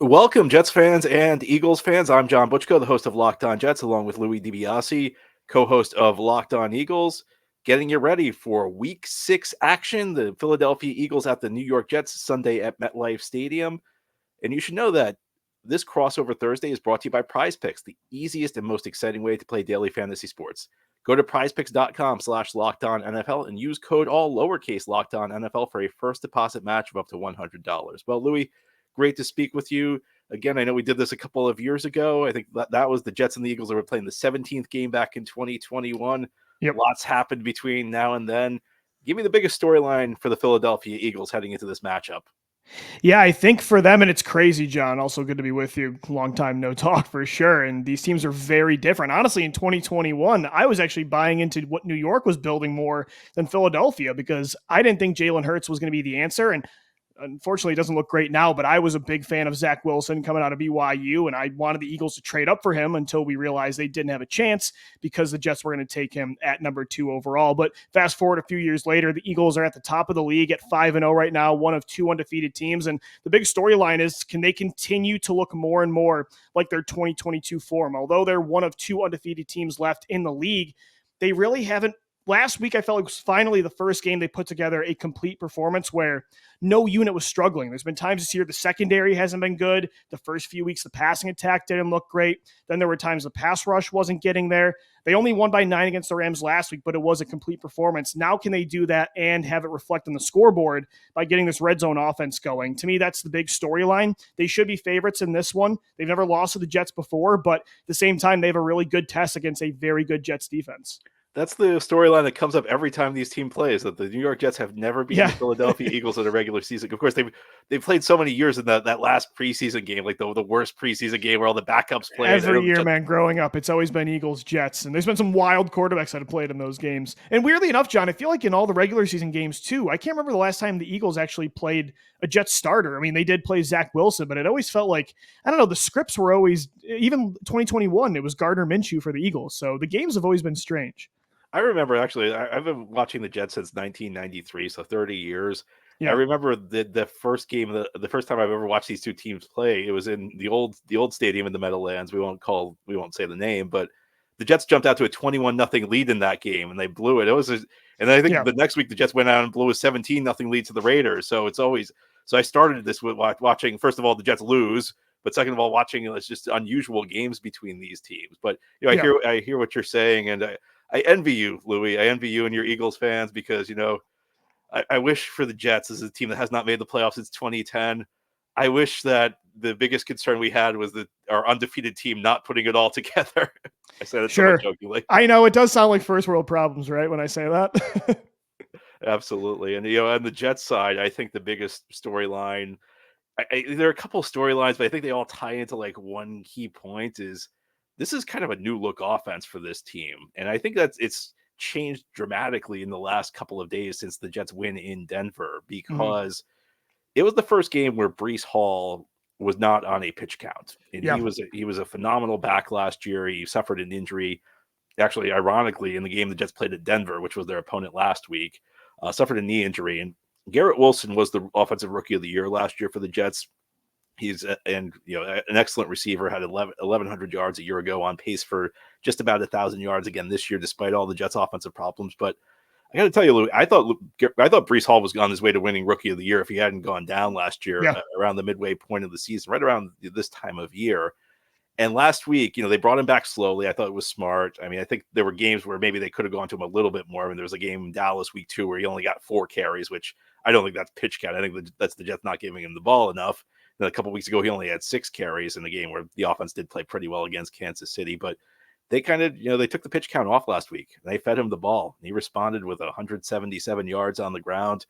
Welcome, Jets fans and Eagles fans. I'm John Butchko, the host of Locked On Jets, along with Louis DiBiase, co-host of Locked On Eagles, getting you ready for Week 6 action. The Philadelphia Eagles at the New York Jets Sunday at MetLife Stadium. And you should know that this crossover Thursday is brought to you by Prize Picks, the easiest and most exciting way to play daily fantasy sports. Go to prizepicks.com/LockedOnNFL and use code all lowercase LockedOnNFL for a first deposit match of up to $100. Well, Louis, great to speak with you. Again, I know we did this a couple of years ago. I think that was the Jets and the Eagles that were playing the 17th game back in 2021. Yep. Lots happened between now and then. Give me the biggest storyline for the Philadelphia Eagles heading into this matchup. Yeah, I think for them, and it's crazy, John. Also good to be with you. Long time no talk for sure. And these teams are very different. Honestly, in 2021, I was actually buying into what New York was building more than Philadelphia because I didn't think Jalen Hurts was going to be the answer. And unfortunately, it doesn't look great now, but I was a big fan of Zach Wilson coming out of BYU, and I wanted the Eagles to trade up for him until we realized they didn't have a chance because the Jets were going to take him at number 2 overall. But fast forward a few years later, the Eagles are at the top of the league at 5-0 right now, one of 2 undefeated teams. And the big storyline is, can they continue to look more and more like their 2022 form? Although they're one of 2 undefeated teams left in the league, they really haven't. Last week, I felt it was finally the first game they put together a complete performance where no unit was struggling. There's been times this year the secondary hasn't been good. The first few weeks, the passing attack didn't look great. Then there were times the pass rush wasn't getting there. They only won by 9 against the Rams last week, but it was a complete performance. Now can they do that and have it reflect on the scoreboard by getting this red zone offense going? To me, that's the big storyline. They should be favorites in this one. They've never lost to the Jets before, but at the same time, they have a really good test against a very good Jets defense. That's the storyline that comes up every time these teams play, is that the New York Jets have never beaten the Philadelphia Eagles in a regular season. Of course, they've played so many years in that last preseason game, like the worst preseason game where all the backups played. Every year, man, growing up, it's always been Eagles, Jets, and there's been some wild quarterbacks that have played in those games. And weirdly enough, John, I feel like in all the regular season games too, I can't remember the last time the Eagles actually played a Jets starter. I mean, they did play Zach Wilson, but it always felt like, I don't know, the scripts were always, even 2021, it was Gardner Minshew for the Eagles. So the games have always been strange. I remember, actually, I've been watching the Jets since 1993, so 30 years. Yeah. I remember the first game, the first time I've ever watched these two teams play. It was in the old stadium in the Meadowlands. We won't say the name, but the Jets jumped out to a 21-0 lead in that game, and they blew it. And I think the next week the Jets went out and blew a 17-0 lead to the Raiders. So I started this with watching, first of all, the Jets lose, but second of all, watching it's just unusual games between these teams. But I hear what you're saying, and I envy you, Louis. I envy you and your Eagles fans because, I wish for the Jets, as a team that has not made the playoffs since 2010. I wish that the biggest concern we had was that our undefeated team not putting it all together. I said it somewhat jokingly. I know it does sound like first world problems, right, when I say that. Absolutely. And, on the Jets side, I think the biggest storyline, there are a couple of storylines, but I think they all tie into like one key point is this is kind of a new look offense for this team. And I think it's changed dramatically in the last couple of days since the Jets win in Denver, because it was the first game where Breece Hall was not on a pitch count. And he was a phenomenal back last year. He suffered an injury, actually, ironically, in the game the Jets played at Denver, which was their opponent last week, suffered a knee injury. And Garrett Wilson was the offensive rookie of the year last year for the Jets. He's an excellent receiver, had 1,100 yards a year ago, on pace for just about 1,000 yards again this year, despite all the Jets' offensive problems. But I got to tell you, Louis, I thought Breece Hall was on his way to winning Rookie of the Year if he hadn't gone down last year around the midway point of the season, right around this time of year. And last week, they brought him back slowly. I thought it was smart. I mean, I think there were games where maybe they could have gone to him a little bit more. I mean, there was a game in Dallas week 2 where he only got 4 carries, which I don't think that's pitch count. I think that's the Jets not giving him the ball enough. Then a couple of weeks ago, he only had 6 carries in a game where the offense did play pretty well against Kansas City. But they kind of, they took the pitch count off last week. They fed him the ball. He responded with 177 yards on the ground.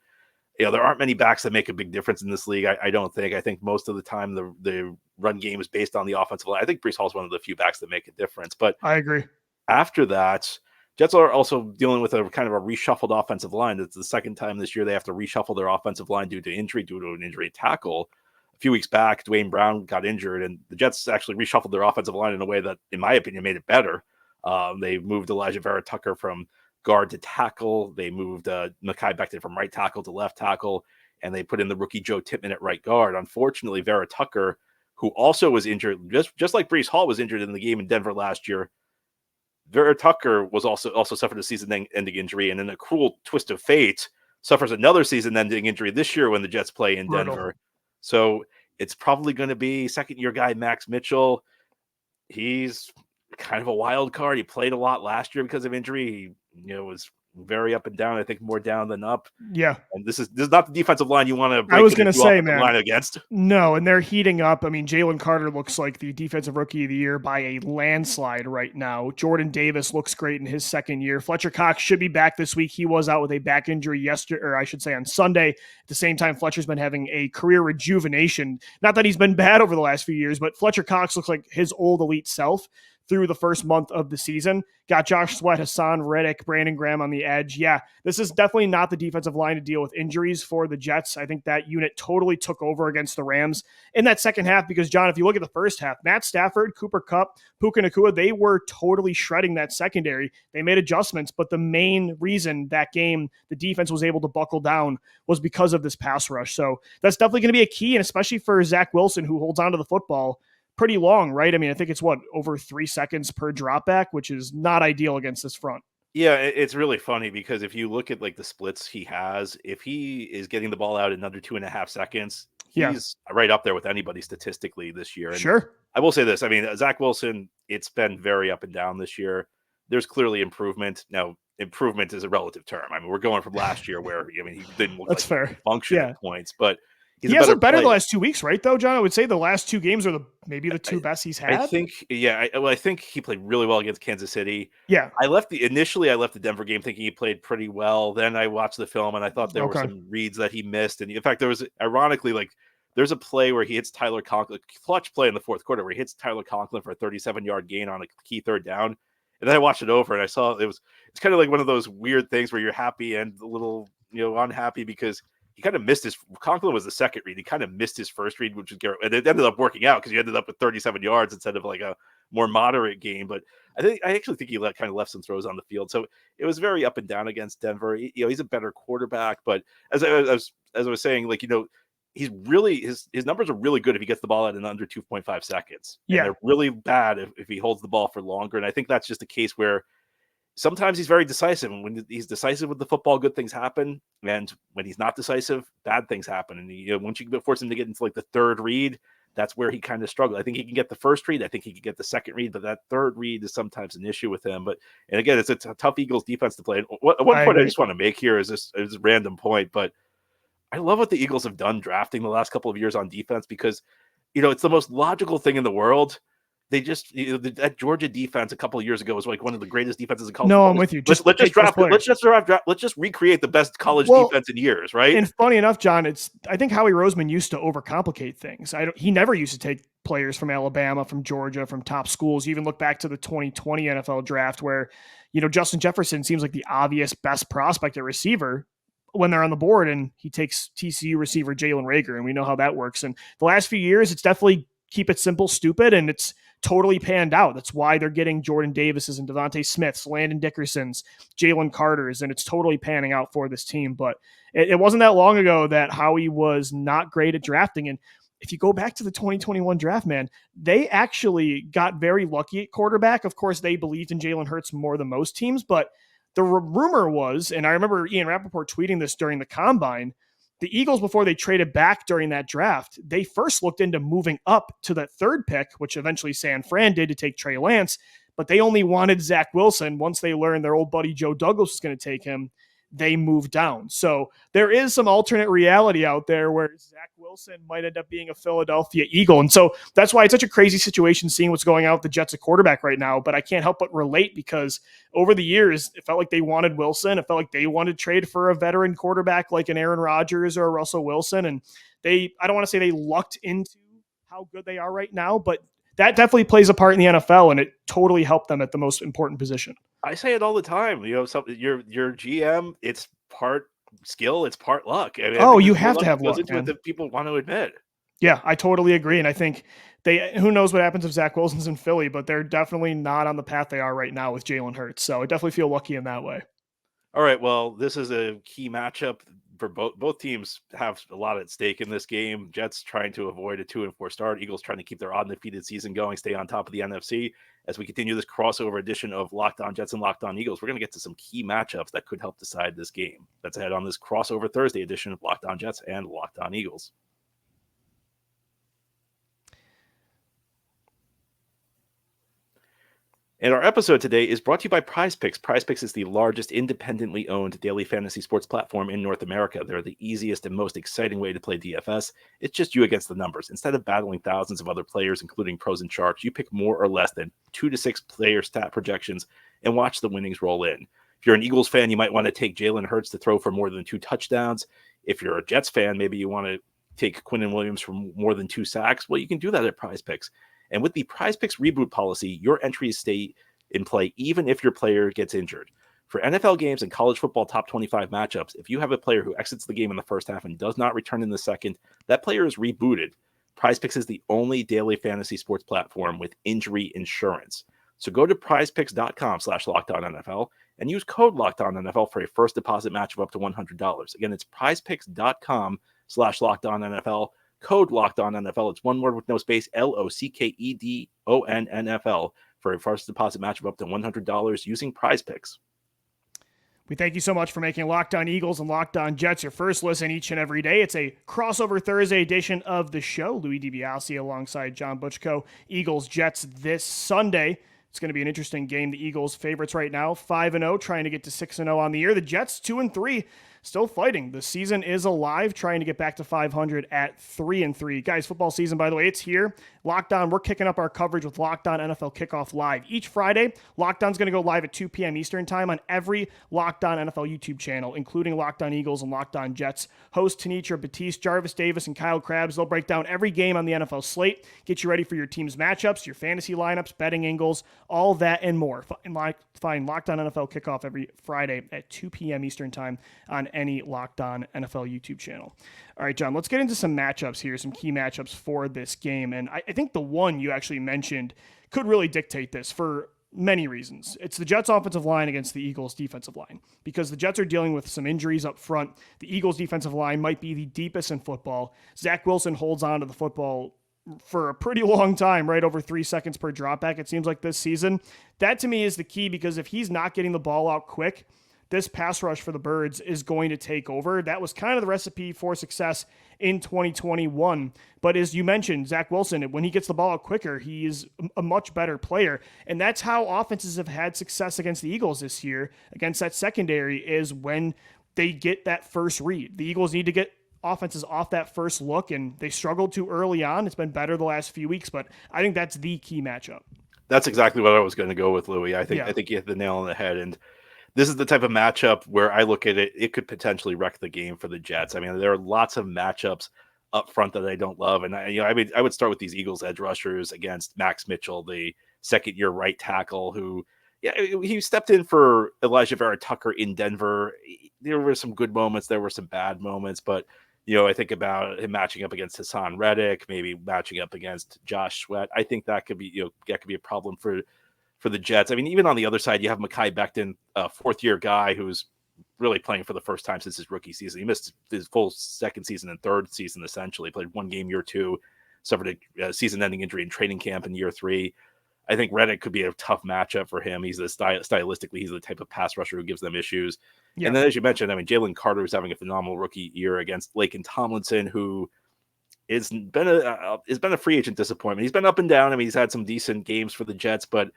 There aren't many backs that make a big difference in this league. I don't think. I think most of the time the run game is based on the offensive line. I think Breece Hall is one of the few backs that make a difference. But I agree. After that, Jets are also dealing with a kind of a reshuffled offensive line. It's the second time this year they have to reshuffle their offensive line due to an injury tackle. A few weeks back, Dwayne Brown got injured, and the Jets actually reshuffled their offensive line in a way that, in my opinion, made it better. They moved Elijah Vera Tucker from guard to tackle. They moved Mekhi Becton from right tackle to left tackle, and they put in the rookie Joe Tippmann at right guard. Unfortunately, Vera Tucker, who also was injured, just like Breece Hall was injured in the game in Denver last year. Vera Tucker was also suffered a season-ending injury, and in a cruel twist of fate, suffers another season-ending injury this year when the Jets play in Brutal. Denver. So it's probably going to be second-year guy Max Mitchell. He's kind of a wild card. He played a lot last year because of injury. He was very up and down. I think more down than up. Yeah. And this is not the defensive line you want to I break was into going to new say, offensive man, line against. no, and they're heating up. I mean, Jalen Carter looks like the defensive rookie of the year by a landslide right now. Jordan Davis looks great in his second year. Fletcher Cox should be back this week. He was out with a back injury yesterday, or I should say on Sunday. At the same time, Fletcher's been having a career rejuvenation. Not that he's been bad over the last few years, but Fletcher Cox looks like his old elite self through the first month of the season. Got Josh Sweat, Haason Reddick, Brandon Graham on the edge. Yeah, this is definitely not the defensive line to deal with injuries for the Jets. I think that unit totally took over against the Rams in that second half because, John, if you look at the first half, Matt Stafford, Cooper Kupp, Puka Nacua, they were totally shredding that secondary. They made adjustments, but the main reason that game the defense was able to buckle down was because of this pass rush. So that's definitely going to be a key, and especially for Zach Wilson, who holds onto the football pretty long, right? I mean, I think it's over 3 seconds per drop back, which is not ideal against this front. Yeah, it's really funny because if you look at like the splits he has, if he is getting the ball out in under 2.5 seconds, Yeah, he's right up there with anybody statistically this year. And sure. I will say this: I mean, Zach Wilson, it's been very up and down this year. There's clearly improvement. Now, improvement is a relative term. I mean, we're going from last year where he didn't look That's like he fair. could function Yeah. at points, but he's He a has better looked better the player. last 2 weeks, right, though, John? I would say the last two games are maybe the two best he's I had. think, yeah, I think he played really well against Kansas City. Yeah. I left the Denver game thinking he played pretty well. Then I watched the film and I thought there were Okay. some reads that he missed. And in fact, there was ironically like there's a play where he hits Tyler Conklin, clutch play in the fourth quarter where he hits Tyler Conklin for a 37-yard gain on a key third down. And then I watched it over and I saw it's kind of like one of those weird things where you're happy and a little unhappy because he kind of missed his Conklin was the second read. He kind of missed his first read, which is Garrett, and it ended up working out because he ended up with 37 yards instead of like a more moderate game. But I actually think he kind of left some throws on the field, so it was very up and down against Denver. He's a better quarterback, but as I was saying, like he's really his numbers are really good if he gets the ball out in under 2.5 seconds, and Yeah. they're really bad if he holds the ball for longer. And I think that's just a case where sometimes he's very decisive, and when he's decisive with the football, good things happen. And when he's not decisive, bad things happen. And once you force him to get into like the third read, that's where he kind of struggled. I think he can get the first read. I think he can get the second read, but that third read is sometimes an issue with him. But and again, it's a tough Eagles defense to play. And one I point I agree. just want to make here is this is a random point, but I love what the Eagles have done drafting the last couple of years on defense because it's the most logical thing in the world. They just that Georgia defense a couple of years ago was like one of the greatest defenses in college No, I'm football. with you. Let's Just let's just take those draft it. players. Let's just recreate the best college Well, defense in years, right? and funny enough, John, I think Howie Roseman used to overcomplicate things. He never used to take players from Alabama, from Georgia, from top schools. You even look back to the 2020 NFL draft where, Justin Jefferson seems like the obvious best prospect at receiver when they're on the board, and he takes TCU receiver Jalen Rager, and we know how that works. And the last few years, it's definitely keep it simple, stupid, and it's totally panned out. That's why they're getting Jordan Davis's and Devontae Smiths, Landon Dickerson's, Jalen Carter's, and it's totally panning out for this team. But it wasn't that long ago that Howie was not great at drafting. And if you go back to the 2021 draft, man, they actually got very lucky at quarterback. Of course, they believed in Jalen Hurts more than most teams, but the rumor was, and I remember Ian Rappaport tweeting this during the combine, the Eagles, before they traded back during that draft, they first looked into moving up to that third pick, which eventually San Fran did to take Trey Lance, but they only wanted Zach Wilson. Once they learned their old buddy Joe Douglas was going to take him, they moved down. So there is some alternate reality out there where Zach Wilson might end up being a Philadelphia Eagle. And so that's why it's such a crazy situation seeing what's going on with the Jets at quarterback right now. But I can't help but relate because over the years, it felt like they wanted Wilson. It felt like they wanted to trade for a veteran quarterback like an Aaron Rodgers or a Russell Wilson. And I don't want to say they lucked into how good they are right now, but that definitely plays a part in the NFL, and it totally helped them at the most important position. I say it all the time. Your GM, it's part skill, it's part luck. I Oh, think you there's more have to luck have that goes luck, into it man. than people want to admit. Yeah, I totally agree. And I think who knows what happens if Zach Wilson's in Philly, but they're definitely not on the path they are right now with Jalen Hurts. So I definitely feel lucky in that way. All right, well, this is a key matchup. for both teams have a lot at stake in this game. Jets trying to avoid a 2-4 start. Eagles trying to keep their undefeated season going, stay on top of the NFC. As we continue this crossover edition of Locked On Jets and Locked On Eagles, we're going to get to some key matchups that could help decide this game. That's ahead on this crossover Thursday edition of Locked On Jets and Locked On Eagles. And our episode today is brought to you by Prize Picks. Prize Picks is the largest independently owned daily fantasy sports platform in North America. They're the easiest and most exciting way to play DFS. It's just you against the numbers. Instead of battling thousands of other players, including pros and sharks, you pick more or less than 2 to 6 player stat projections and watch the winnings roll in. If you're an Eagles fan, you might want to take Jalen Hurts to throw for more than 2 touchdowns. If you're a Jets fan, maybe you want to take Quinnen Williams for more than 2 sacks. Well, you can do that at Prize Picks. And with the Prize Picks reboot policy, your entries stay in play even if your player gets injured. For NFL games and college football top 25 matchups, if you have a player who exits the game in the first half and does not return in the second, that player is rebooted. Prize Picks is the only daily fantasy sports platform with injury insurance. So go to prizepicks.com/LockedOnNFL and use code LockedOnNFL for a first deposit match of up to $100. Again, it's prizepicks.com/LockedOnNFL. Code LockedOnNFL. It's one word with no space, LOCKEDONNFL, for a first deposit match of up to $100 using Prize Picks. We thank you so much for making Locked On Eagles and Locked On Jets your first listen each and every day. It's a crossover Thursday edition of the show. Louis DiBiase alongside John Butchko. Eagles Jets this Sunday. It's going to be an interesting game. The Eagles favorites right now, 5-0, trying to get to 6-0 on the year. The Jets 2-3, still fighting. The season is alive, trying to get back to 500 at 3-3. Guys, football season, by the way, it's here. Locked On, we're kicking up our coverage with Locked On NFL Kickoff Live. Each Friday, Locked On's going to go live at 2 p.m. Eastern Time on every Locked On NFL YouTube channel, including Locked On Eagles and Locked On Jets. Host Tanitra Batiste, Jarvis Davis, and Kyle Krabs. They'll break down every game on the NFL slate, get you ready for your team's matchups, your fantasy lineups, betting angles, all that and more. Find Locked On NFL Kickoff every Friday at 2 p.m. Eastern Time on any Locked On NFL YouTube channel. All right, John, let's get into some matchups here, some key matchups for this game. And I think the one you actually mentioned could really dictate this for many reasons. It's the Jets' offensive line against the Eagles' defensive line, because the Jets are dealing with some injuries up front. The Eagles' defensive line might be the deepest in football. Zach Wilson holds on to the football for a pretty long time, right? Over 3 seconds per dropback, it seems like this season. That to me is the key, because if he's not getting the ball out quick, this pass rush for the Birds is going to take over. That was kind of the recipe for success in 2021. But as you mentioned, Zach Wilson, when he gets the ball out quicker, he is a much better player. And that's how offenses have had success against the Eagles this year, against that secondary, is when they get that first read. The Eagles need to get offenses off that first look, and they struggled too early on. It's been better the last few weeks, but I think that's the key matchup. That's exactly what I was going to go with, Louis. I think you hit the nail on the head. And this is the type of matchup where I look at it, it could potentially wreck the game for the Jets. I mean, there are lots of matchups up front that I don't love. And I would start with these Eagles edge rushers against Max Mitchell, the second-year right tackle, who he stepped in for Elijah Vera Tucker in Denver. There were some good moments, there were some bad moments, but I think about him matching up against Haason Reddick, maybe matching up against Josh Sweat. I think that could be, that could be a problem for the Jets. I mean, even on the other side, you have Mekhi Becton, a fourth-year guy who's really playing for the first time since his rookie season. He missed his full second season and third season, essentially. Played one game year 2, suffered a season-ending injury in training camp in year 3. I think Reddick could be a tough matchup for him. He's stylistically, he's the type of pass rusher who gives them issues. Yeah. And then, as you mentioned, I mean, Jalen Carter is having a phenomenal rookie year against Laken Tomlinson, who has been a free agent disappointment. He's been up and down. I mean, he's had some decent games for the Jets, but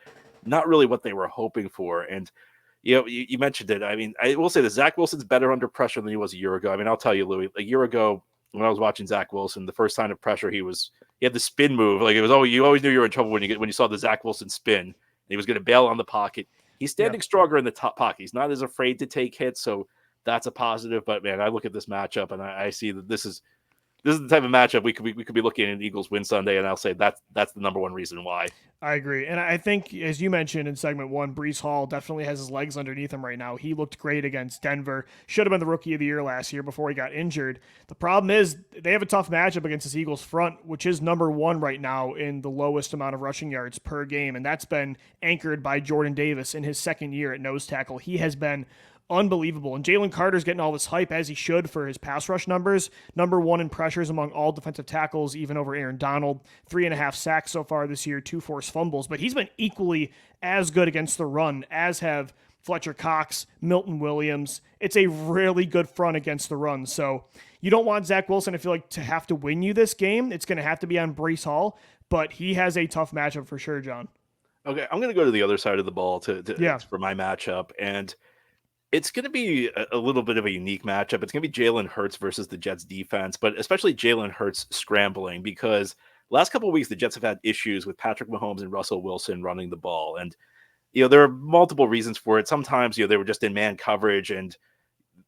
not really what they were hoping for. And you mentioned it. I mean, I will say that Zach Wilson's better under pressure than he was a year ago. I mean, I'll tell you, Louis, a year ago when I was watching Zach Wilson, the first sign of pressure, he had the spin move. Like, it was you always knew you were in trouble when you saw the Zach Wilson spin. And he was going to bail on the pocket. He's standing stronger in the top pocket. He's not as afraid to take hits, so that's a positive. But man, I look at this matchup and I see that this is the type of matchup we could be looking at an Eagles win Sunday, and I'll say that's the number one reason why. I agree. And I think, as you mentioned in segment 1, Breece Hall definitely has his legs underneath him right now. He looked great against Denver. Should have been the rookie of the year last year before he got injured. The problem is they have a tough matchup against this Eagles front, which is number 1 right now in the lowest amount of rushing yards per game. And that's been anchored by Jordan Davis in his second year at nose tackle. He has been unbelievable. And Jalen Carter's getting all this hype, as he should, for his pass rush numbers. Number one in pressures among all defensive tackles, even over Aaron Donald. 3.5 sacks so far this year, 2 forced fumbles. But he's been equally as good against the run, as have Fletcher Cox, Milton Williams. It's a really good front against the run. So you don't want Zach Wilson, I feel like, to have to win you this game. It's going to have to be on Breece Hall, but he has a tough matchup for sure, John. Okay, I'm going to go to the other side of the ball Yeah. for my matchup, and it's going to be a little bit of a unique matchup. It's going to be Jalen Hurts versus the Jets defense, but especially Jalen Hurts scrambling, because last couple of weeks the Jets have had issues with Patrick Mahomes and Russell Wilson running the ball, and there are multiple reasons for it. Sometimes they were just in man coverage and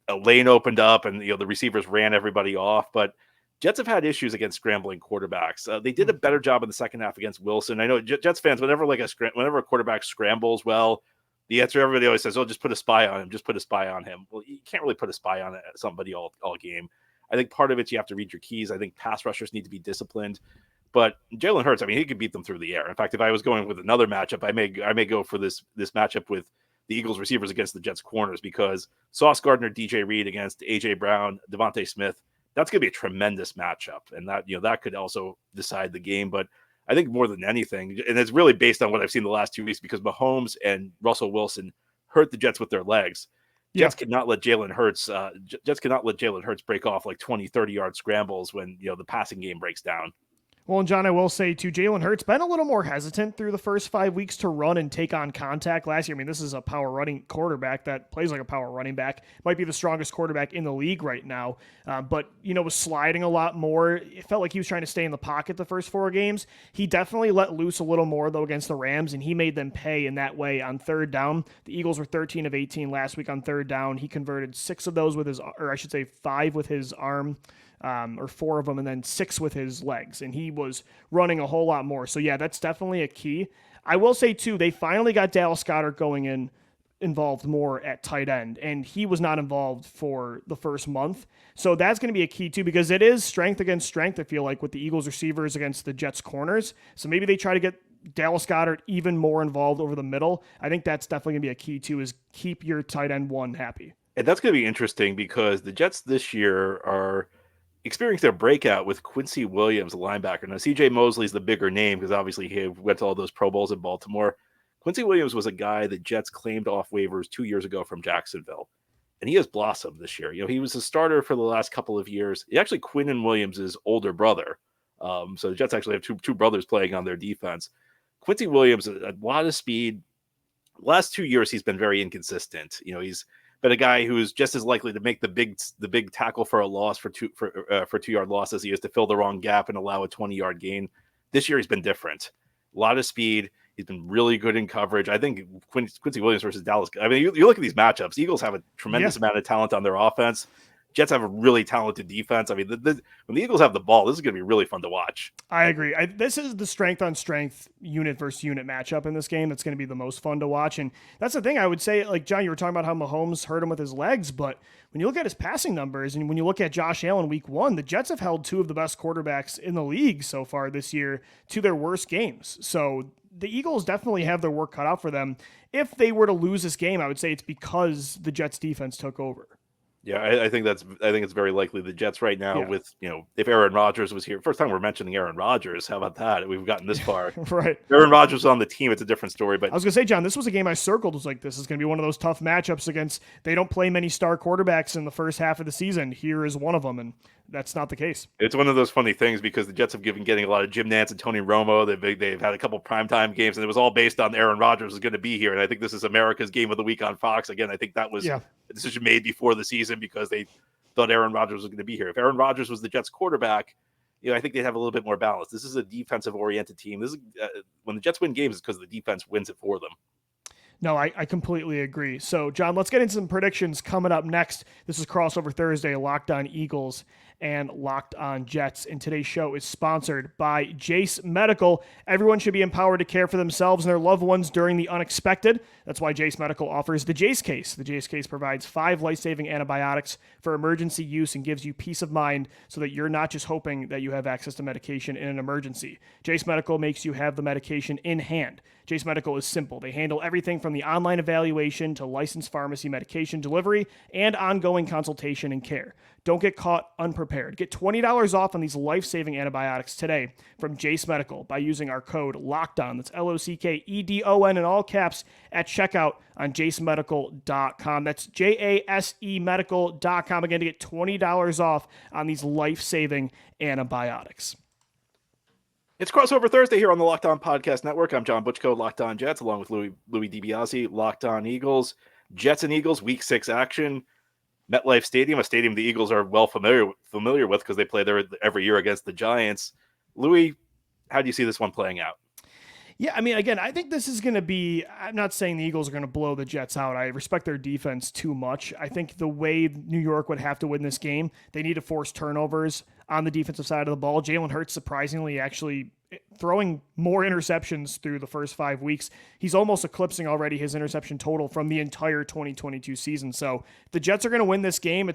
a lane opened up, and the receivers ran everybody off, but Jets have had issues against scrambling quarterbacks. They did a better job in the second half against Wilson. I know Jets fans, whenever a quarterback scrambles well, the answer everybody always says, "Oh, just put a spy on him. Just put a spy on him." Well, you can't really put a spy on somebody all game. I think part of it, you have to read your keys. I think pass rushers need to be disciplined. But Jalen Hurts, I mean, he could beat them through the air. In fact, if I was going with another matchup, I may go for this matchup with the Eagles receivers against the Jets corners, because Sauce Gardner, DJ Reed against AJ Brown, Devontae Smith, that's going to be a tremendous matchup, and that could also decide the game. But I think more than anything, and it's really based on what I've seen the last 2 weeks, because Mahomes and Russell Wilson hurt the Jets with their legs. Jets cannot let Jalen Hurts. Jets cannot let Jalen Hurts break off like 20, 30-yard scrambles when the passing game breaks down. Well, and John, I will say too, Jalen Hurts been a little more hesitant through the first 5 weeks to run and take on contact last year. I mean, this is a power running quarterback that plays like a power running back. Might be the strongest quarterback in the league right now, but was sliding a lot more. It felt like he was trying to stay in the pocket the first 4 games. He definitely let loose a little more though against the Rams, and he made them pay in that way on third down. The Eagles were 13 of 18 last week on third down. He converted 6 of those with his, or I should say 5 with his arm. Or 4 of them, and then 6 with his legs. And he was running a whole lot more. So, yeah, that's definitely a key. I will say, too, they finally got Dallas Goedert involved more at tight end, and he was not involved for the first month. So that's going to be a key, too, because it is strength against strength, I feel like, with the Eagles receivers against the Jets corners. So maybe they try to get Dallas Goedert even more involved over the middle. I think that's definitely going to be a key, too, is keep your tight end 1 happy. And that's going to be interesting, because the Jets this year are experienced their breakout with Quincy Williams, a linebacker. Now, C.J. Mosley's the bigger name, because obviously he went to all those Pro Bowls in Baltimore. Quincy Williams was a guy that Jets claimed off waivers 2 years ago from Jacksonville, and he has blossomed this year. He was a starter for the last couple of years. He actually Quinnen Williams' older brother. So the Jets actually have two brothers playing on their defense. Quincy Williams, a lot of speed. Last 2 years, he's been very inconsistent. He's been a guy who is just as likely to make the big tackle for a loss for 2-yard loss as he is to fill the wrong gap and allow a 20-yard gain. This year he's been different. A lot of speed. He's been really good in coverage. I think Quincy Williams versus Dallas. I mean, you look at these matchups. Eagles have a tremendous amount of talent on their offense. Jets have a really talented defense. I mean, when the Eagles have the ball, this is going to be really fun to watch. I agree. This is the strength-on-strength unit versus unit matchup in this game that's going to be the most fun to watch. And that's the thing I would say, like, John, you were talking about how Mahomes hurt him with his legs, but when you look at his passing numbers and when you look at Josh Allen week 1, the Jets have held 2 of the best quarterbacks in the league so far this year to their worst games. So the Eagles definitely have their work cut out for them. If they were to lose this game, I would say it's because the Jets defense took over. Yeah, I think it's very likely. The Jets right now, with if Aaron Rodgers was here, first time we're mentioning Aaron Rodgers. How about that? We've gotten this far. Right. Aaron Rodgers on the team, it's a different story. But I was gonna say, John, this was a game I circled. Was like, this is gonna be one of those tough matchups against. They don't play many star quarterbacks in the first half of the season. Here is one of them, and that's not the case. It's one of those funny things, because the Jets have getting a lot of Jim Nantz and Tony Romo. They've had a couple primetime games, and it was all based on Aaron Rodgers was going to be here. And I think this is America's game of the week on Fox. Again, I think that was a decision made before the season, because they thought Aaron Rodgers was going to be here. If Aaron Rodgers was the Jets quarterback, I think they'd have a little bit more balance. This is a defensive-oriented team. This is when the Jets win games, it's because the defense wins it for them. No, I completely agree. So, John, let's get into some predictions coming up next. This is Crossover Thursday, Locked On Eagles. and Locked On Jets. And today's show is sponsored by Jace Medical. Everyone should be empowered to care for themselves and their loved ones during the unexpected. That's why Jace Medical offers the Jace Case. The Jace Case provides 5 life-saving antibiotics for emergency use and gives you peace of mind so that you're not just hoping that you have access to medication in an emergency. Jace Medical makes you have the medication in hand. Jace Medical is simple. They handle everything from the online evaluation to licensed pharmacy medication delivery and ongoing consultation and care. Don't get caught unprepared. Get $20 off on these life-saving antibiotics today from Jace Medical by using our code LOCKEDON. That's LOCKEDON in all caps at checkout on jacemedical.com. That's JASE medical.com. Again, to get $20 off on these life-saving antibiotics. It's Crossover Thursday here on the Locked On Podcast Network. I'm John Butchko, Locked On Jets, along with Louis DiBiase, Locked On Eagles. Jets and Eagles, Week 6 action. MetLife Stadium, a stadium the Eagles are well familiar with because they play there every year against the Giants. Louis, how do you see this one playing out? Yeah, I mean, again, I think this is going to be, I'm not saying the Eagles are going to blow the Jets out. I respect their defense too much. I think the way New York would have to win this game, they need to force turnovers on the defensive side of the ball. Jalen Hurts, surprisingly, actually throwing more interceptions through the first 5 weeks. He's almost eclipsing already his interception total from the entire 2022 season. So if the Jets are going to win this game,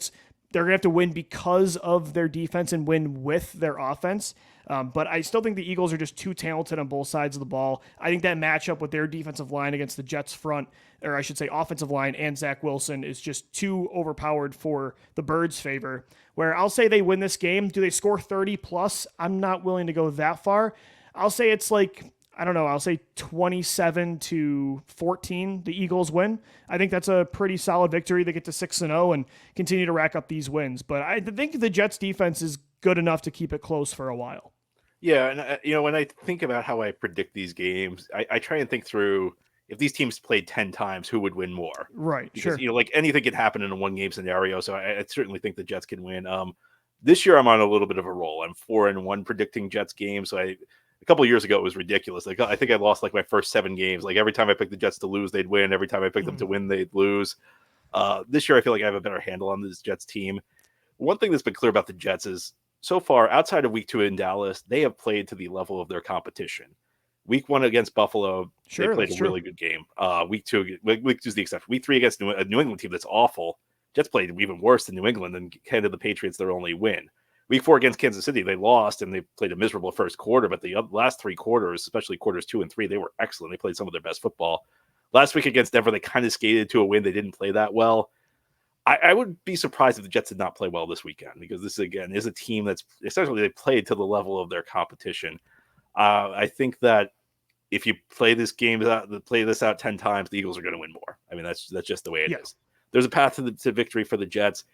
they're going to have to win because of their defense and win with their offense. But I still think the Eagles are just too talented on both sides of the ball. I think that matchup with their defensive line against the Jets front, or I should say offensive line, and Zach Wilson is just too overpowered for the Birds' favor, where I'll say they win this game. Do they score 30 plus? I'm not willing to go that far. I'll say it's like, I don't know, I'll say 27-14, the Eagles win. I think that's a pretty solid victory. They get to 6-0 and continue to rack up these wins. But I think the Jets defense is good enough to keep it close for a while. Yeah, and when I think about how I predict these games, I try and think through if these teams played 10 times, who would win more? Right, because, sure. like anything can happen in a one-game scenario, so I certainly think the Jets can win. This year I'm on a little bit of a roll. I'm 4-1 predicting Jets games. So a couple of years ago, it was ridiculous. Like I think I lost like my first 7 games. Like every time I picked the Jets to lose, they'd win. Every time I picked them to win, they'd lose. This year, I feel like I have a better handle on this Jets team. One thing that's been clear about the Jets is so far, outside of week 2 in Dallas, they have played to the level of their competition. Week 1 against Buffalo, they played a really good game. Week 2 is the exception. Week 3 against a New England team that's awful. Jets played even worse than New England and handed the Patriots their only win. Week 4 against Kansas City, they lost and they played a miserable first quarter, but the last 3 quarters, especially quarters 2 and 3, they were excellent. They played some of their best football. Last week against Denver, they kind of skated to a win. They didn't play that well. I would be surprised if the Jets did not play well this weekend because this, again, is a team that's essentially they played to the level of their competition. I think that if you play this out 10 times, the Eagles are going to win more. I mean, that's just the way it is. There's a path to victory for the Jets.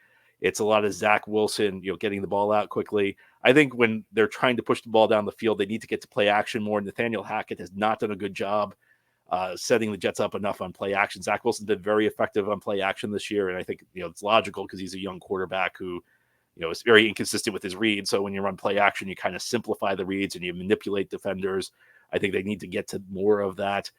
It's a lot of Zach Wilson, getting the ball out quickly. I think when they're trying to push the ball down the field, they need to get to play action more. Nathaniel Hackett has not done a good job setting the Jets up enough on play action. Zach Wilson did very effective on play action this year, and I think it's logical because he's a young quarterback who is very inconsistent with his reads. So when you run play action, you kind of simplify the reads and you manipulate defenders. I think they need to get to more of that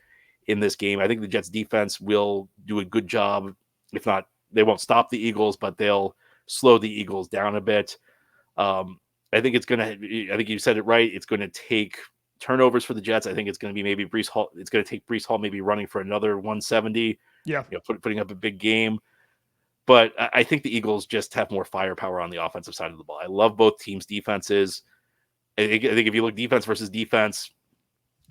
in this game. I think the Jets defense will do a good job. If not, they won't stop the Eagles, but they'll slow the Eagles down a bit. I think you said it right. It's going to take turnovers for the Jets. I think it's going to be maybe Breece Hall. It's going to take Breece Hall maybe running for another 170. Yeah, putting up a big game. But I think the Eagles just have more firepower on the offensive side of the ball. I love both teams' defenses. I think if you look defense versus defense,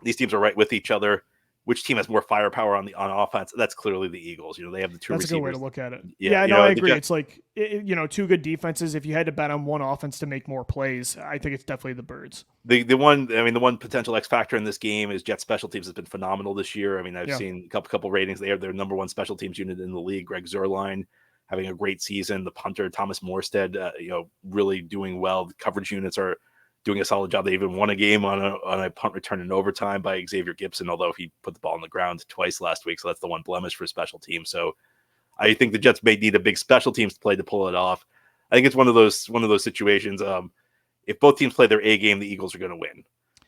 these teams are right with each other. Which team has more firepower on offense? That's clearly the Eagles. They have the 2 receivers. That's a good way to look at it. Yeah, I agree. It's like, 2 good defenses. If you had to bet on one offense to make more plays, I think it's definitely the Birds. The one potential X factor in this game is Jet special teams has been phenomenal this year. I mean, I've seen a couple ratings. They are their number 1 special teams unit in the league. Greg Zuerlein having a great season. The punter, Thomas Morstead, really doing well. The coverage units are doing a solid job. They even won a game on a punt return in overtime by Xavier Gibson, although he put the ball on the ground twice last week. So that's the one blemish for special teams. So I think the Jets may need a big special teams play to pull it off. I think it's one of those situations. If both teams play their A game, the Eagles are going to win.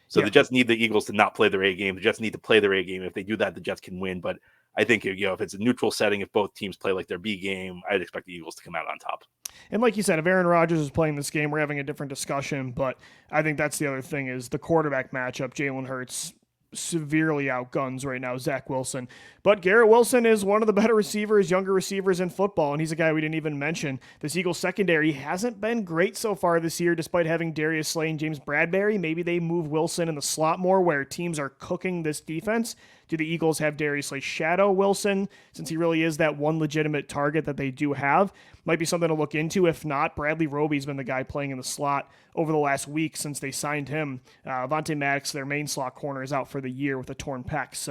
So the Jets need the Eagles to not play their A game. The Jets need to play their A game. If they do that, the Jets can win. But I think, if it's a neutral setting, if both teams play like their B game, I'd expect the Eagles to come out on top. And like you said, if Aaron Rodgers is playing this game, we're having a different discussion. But I think that's the other thing is the quarterback matchup. Jalen Hurts severely outguns right now Zach Wilson. But Garrett Wilson is one of the better receivers, younger receivers in football, and he's a guy we didn't even mention. This Eagles secondary hasn't been great so far this year, despite having Darius Slay and James Bradbury. Maybe they move Wilson in the slot more where teams are cooking this defense. Do the Eagles have Darius Slay shadow Wilson, since he really is that one legitimate target that they do have? Might be something to look into. If not, Bradley Roby's been the guy playing in the slot over the last week since they signed him. Avonte Maddox, their main slot corner, is out for the year with a torn pec,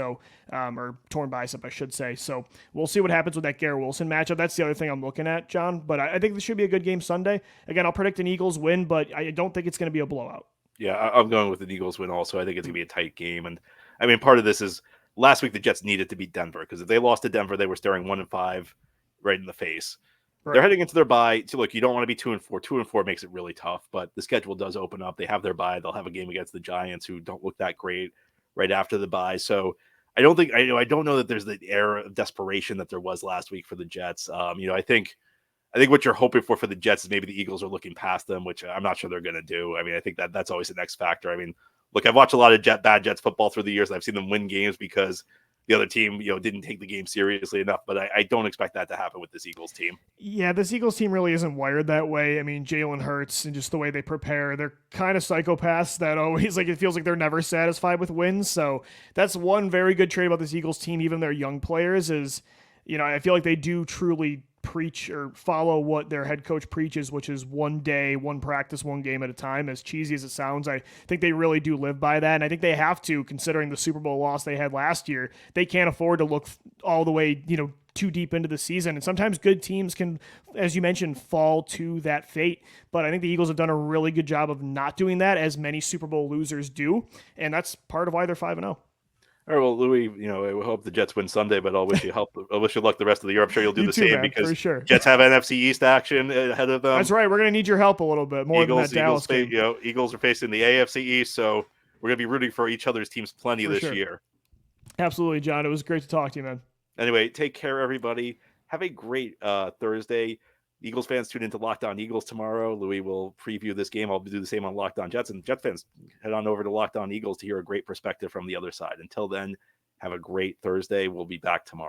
or torn bicep, I should say. So we'll see what happens with that Garrett Wilson matchup. That's the other thing I'm looking at, John. But I think this should be a good game Sunday. Again, I'll predict an Eagles win, but I don't think it's going to be a blowout. Yeah, I'm going with the Eagles win also. I think it's going to be a tight game. And I mean, part of this is last week the Jets needed to beat Denver because if they lost to Denver, they were staring 1-5 right in the face. Right. They're heading into their bye. So look, you don't want to be 2-4. 2-4 makes it really tough, but the schedule does open up. They have their bye. They'll have a game against the Giants, who don't look that great right after the bye. So I don't know that there's the air of desperation that there was last week for the Jets. I think what you're hoping for the Jets is maybe the Eagles are looking past them, which I'm not sure they're going to do. I mean, I think that's always the next factor. I mean, look, I've watched a lot of bad Jets football through the years, and I've seen them win games because the other team, didn't take the game seriously enough. But I don't expect that to happen with this Eagles team. Yeah, this Eagles team really isn't wired that way. I mean, Jalen Hurts and just the way they prepare, they're kind of psychopaths that always, it feels like they're never satisfied with wins. So that's one very good trait about this Eagles team, even their young players, is, I feel like they do truly preach or follow what their head coach preaches, which is one day, one practice, one game at a time. As cheesy as it sounds, I think they really do live by that. And I think they have to, considering the Super Bowl loss they had last year. They can't afford to look all the way, too deep into the season. And sometimes good teams can, as you mentioned, fall to that fate. But I think the Eagles have done a really good job of not doing that, as many Super Bowl losers do. And that's part of why they're 5-0. All right, well, Louis, I hope the Jets win Sunday, but I'll wish you luck the rest of the year. I'm sure you'll do the same, man, because for sure. Jets have NFC East action ahead of them. That's right. We're going to need your help a little bit more than that Dallas game. Eagles are facing the AFC East, so we're going to be rooting for each other's teams plenty this year. Absolutely, John. It was great to talk to you, man. Anyway, take care, everybody. Have a great Thursday. Eagles fans, tune into Locked On Eagles tomorrow. Louis will preview this game. I'll do the same on Locked On Jets. And Jet fans, head on over to Locked On Eagles to hear a great perspective from the other side. Until then, have a great Thursday. We'll be back tomorrow.